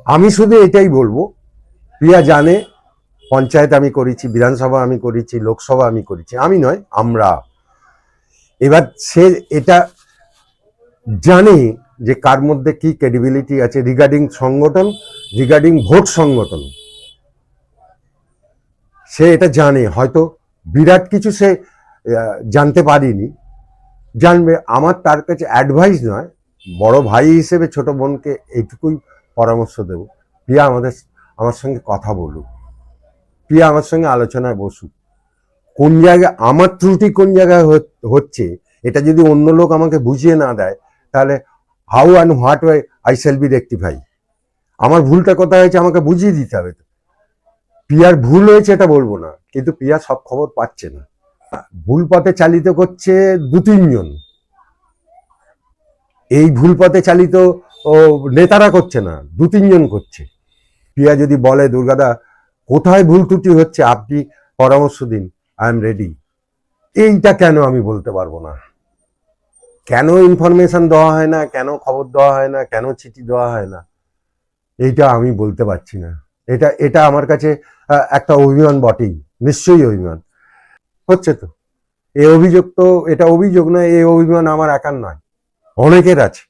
আমি শুধু এটাই বলবো, প্রিয়া জানে পঞ্চায়েত আমি করেছি, বিধানসভা আমি করেছি, লোকসভা আমি করেছি, আমি নয় আমরা। এবার সে এটা জানে যে কার মধ্যে কি ক্রেডিবিলিটি আছে রিগার্ডিং সংগঠন, রিগার্ডিং ভোট সংগঠন। সে এটা জানে, হয়তো বিরাট কিছু সে জানতে পারিনি, জানবে। আমার তার কাছে অ্যাডভাইস নয়, বড় ভাই হিসেবে ছোট বোনকে এইটুকুই পরামর্শ দেব, প্রিয়া আমার সঙ্গে কথা বলুক, প্রিয়া আমার সঙ্গে আলোচনায় বসুক। কোন জায়গায় আমার ত্রুটি, কোন জায়গায় হচ্ছে, এটা যদি অন্য লোক আমাকে বুঝিয়ে না দেয়, তাহলে how and what way I shall be rectify. আমার ভুলটা কোথায় হয়েছে আমাকে বুঝিয়ে দিতে হবে। প্রিয়ার ভুল হয়েছে এটা বলবো না, কিন্তু প্রিয়া সব খবর পাচ্ছে না। ভুল পথে চালিত করছে দু তিনজন, এই ভুল পথে চালিত ও নেতারা করছে না, দু তিনজন করছে। প্রিয়া যদি বলে দুর্গাদা কোথায় ভুল ত্রুটি হচ্ছে আপনি পরামর্শ দিন, আই এম রেডি, এইটা কেন আমি বলতে পারবো না। কেন ইনফরমেশন দেওয়া হয় না, কেন খবর দেওয়া হয় না, কেন চিঠি দেওয়া হয় না, এইটা আমি বলতে পারছি না। এটা এটা আমার কাছে একটা অভিমান বটেই, নিশ্চয়ই অভিমান হচ্ছে। তো এই অভিযোগ তো, এটা অভিযোগ নয়, এই অভিমান আমার একার নয়, অনেকের আছে,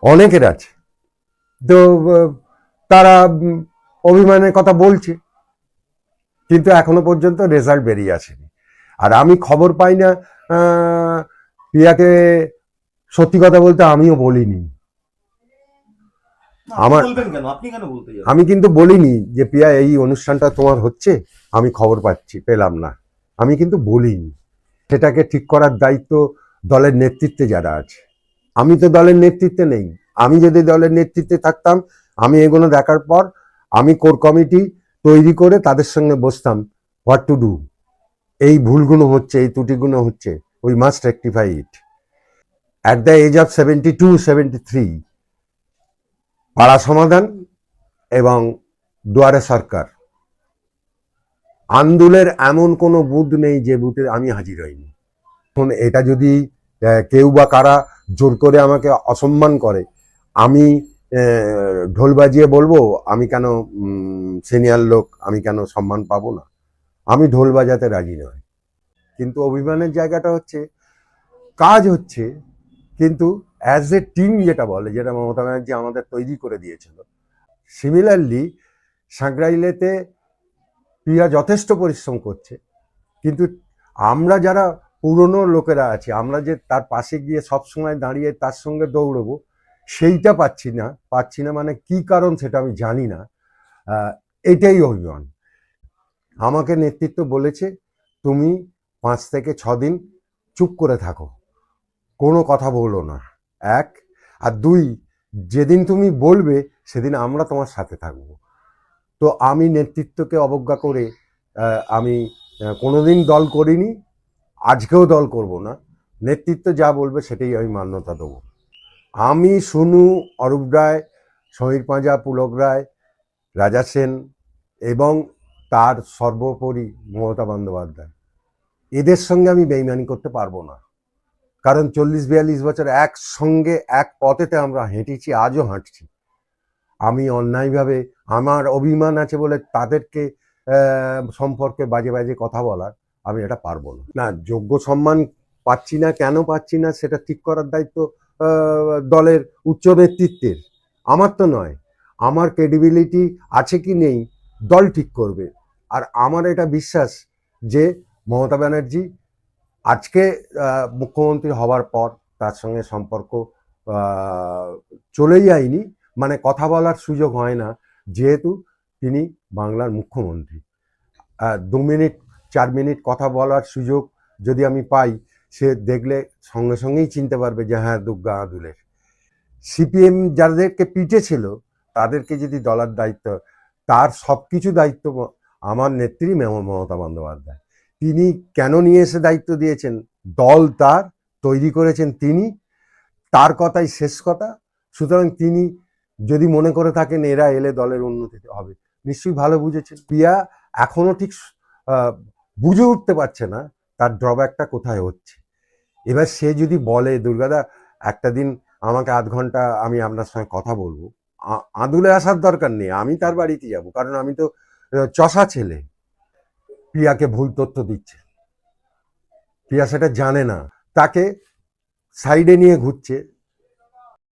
অনেকের আছে। তো তারা অভিমানের কথা বলছে, কিন্তু এখনো পর্যন্ত রেজাল্ট বেরিয়ে আসেনি। আর আমি খবর পাই না, প্রিয়াকে সত্যি কথা বলতে আমিও বলিনি। আমার আমি কিন্তু বলিনি যে প্রিয়া এই অনুষ্ঠানটা তোমার হচ্ছে, আমি খবর পাচ্ছি, পেলাম না, আমি কিন্তু বলিনি। সেটাকে ঠিক করার দায়িত্ব দলের নেতৃত্বে যারা আছে। আমি তো দলের নেতৃত্বে নেই। আমি যদি দলের নেতৃত্বে থাকতাম, আমি এগুলো দেখার পর আমি কোর কমিটি তৈরি করে তাদের সঙ্গে বসতাম, হোয়াট টু ডু, এই ভুলগুলো হচ্ছে, এই ত্রুটিগুলো হচ্ছে, we must rectify it. At the edge of 72-73 পাড়া সমাধান এবং দুয়ারে সরকার আন্দোলনের এমন কোনো বুথ নেই যে বুথে আমি হাজির হইনি। এখন এটা যদি কেউ বা কারা জোর করে আমাকে অসম্মান করে, আমি ঢোল বাজিয়ে বলবো আমি কেন সিনিয়র লোক, আমি কেন সম্মান পাবো না? আমি ঢোল বাজাতে রাজি নয়। কিন্তু অভিমানের জায়গাটা হচ্ছে, কাজ হচ্ছে, কিন্তু অ্যাজ এ টিম যেটা বলে, যেটা মমতা ব্যানার্জি আমাদের তৈরি করে দিয়েছিল, সিমিলারলি সাঁকরাইলেতে প্রিয়া যথেষ্ট পরিশ্রম করছে, কিন্তু আমরা যারা পুরনো লোকেরা আছি, আমরা যে তার পাশে গিয়ে সবসময় দাঁড়িয়ে তার সঙ্গে দৌড়বো, সেইটা পাচ্ছি না মানে কি কারণ সেটা আমি জানি না। এটাই অভিমান। আমাকে নেতৃত্ব বলেছে তুমি 5 থেকে 6 দিন চুপ করে থাকো, কোনো কথা বলো না, এক। আর দুই, যেদিন তুমি বলবে সেদিন আমরা তোমার সাথে থাকবো। তো আমি নেতৃত্বকে অবজ্ঞা করে আমি কোনোদিন দল করিনি, আজকেও দল করব না। নেতৃত্ব যা বলবে সেটাই আমি মান্যতা দেবো। আমি শুনু, অরূপ রায়, সমীর পাঁজা, পুলক রায়, রাজা সেন এবং তার সর্বোপরি মমতা বন্দ্যোপাধ্যায়, এদের সঙ্গে আমি বেইমানি করতে পারবো না। কারণ 40-42 বছর একসঙ্গে এক পথেতে আমরা হেঁটেছি, আজও হাঁটছি। আমি অন্যায়ভাবে, আমার অভিমান আছে বলে তাদেরকে সম্পর্কে বাজে বাজে কথা বলার, আমি এটা পারবো না। না, যোগ্য সম্মান পাচ্ছি না, কেন পাচ্ছি না সেটা ঠিক করার দায়িত্ব দলের উচ্চ নেতৃত্বের, আমার তো নয়। আমার ক্রেডিবিলিটি আছে কি নেই দল ঠিক করবে। আর আমার এটা বিশ্বাস যে মমতা ব্যানার্জি আজকে মুখ্যমন্ত্রী হওয়ার পর তার সঙ্গে সম্পর্ক চলেই যায়নি, মানে কথা বলার সুযোগ হয় না, যেহেতু তিনি বাংলার মুখ্যমন্ত্রী। 2 মিনিট 4 মিনিট কথা বলার সুযোগ যদি আমি পাই, সে দেখলে সঙ্গে সঙ্গেই চিনতে পারবে যে হ্যাঁ দুর্গা আদুলের। সিপিএম যাদেরকে পিটেছিল তাদেরকে যদি দলার দায়িত্ব, তার সব কিছু দায়িত্ব আমার নেত্রী মমতা বন্দ্যোপাধ্যায়। তিনি কেন নিয়ে এসে দায়িত্ব দিয়েছেন, দল তার তৈরি করেছেন তিনি, তার কথাই শেষ কথা। সুতরাং তিনি যদি মনে করে থাকেন এরা এলে দলের উন্নতি হবে, নিশ্চয়ই ভালো বুঝেছেন। প্রিয়া এখনো ঠিক বুঝে উঠতে পারছে না তার ড্রব্যাকটা কোথায় হচ্ছে। এবার সে যদি বলে দুর্গাদা একটা দিন আমাকে 1/2 ঘন্টা আমি আপনার সঙ্গে কথা বলবো, আদুলে আসার দরকার নেই, আমি তার বাড়িতে যাব, কারণ আমি তো চষা ছেলে। প্রিয়াকে ভুল তথ্য দিচ্ছে, প্রিয়া সেটা জানে না, তাকে সাইডে নিয়ে ঘুরছে,